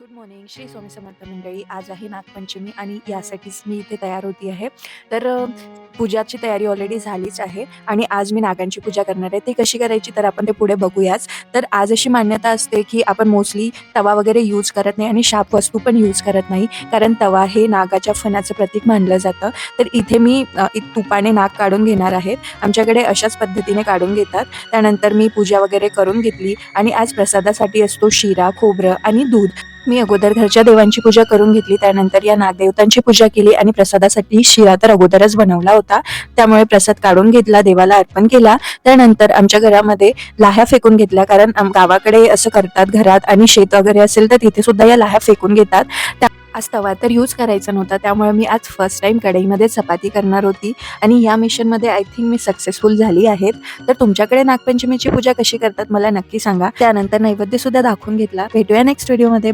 Good morning. Shri Swami Samarth मंडळी. आज आहे नागपंचमी आणि यासाठीच मी इथे तयार होती आहे. तर पूजाची तयारी ऑलरेडी झालीच आहे आणि आज मी नागांची पूजा करणार आहे. ती कशी करायची तर आपण ते पुढे बघूयाच. तर आज अशी मान्यता असते की आपण मोस्टली तवा वगैरे यूज करत नाही आणि शाप वस्तू पण यूज करत नाही, कारण तवा हे नागाच्या फणाचं प्रतीक मानलं जातं. तर इथे मी तुपाने नाग काढून घेणार आहे. आमच्याकडे अशाच पद्धतीने काढून घेतात. त्यानंतर मी पूजा वगैरे करून घेतली आणि आज प्रसादासाठी असतो शिरा, खोबरं आणि दूध. मी अगोदर घरच्या देवांची पूजा करून घेतली, त्यानंतर या नागदेवतांची पूजा केली आणि प्रसादासाठी शिरा तर अगोदरच बनवला होता, त्यामुळे प्रसाद काढून घेतला, देवाला अर्पण केला. त्यानंतर आमच्या घरामध्ये लाह्या फेकून घेतल्या, कारण गावाकडे असं करतात घरात, आणि शेत वगैरे असेल तर तिथे सुद्धा या लाह्या फेकून घेतात. आज तवा तर यूज करायचा नव्हता, त्यामुळे मी आज फर्स्ट टाइम कढईमध्ये चपाती करणार होती आणि या मिशनमध्ये आय थिंक मी सक्सेसफुल झाली आहेत. तर तुमच्याकडे नागपंचमीची पूजा कशी करतात मला नक्की सांगा. त्यानंतर नैवेद्य सुद्धा दाखवून घेतला. भेटूया नेक्स्ट व्हिडिओमध्ये.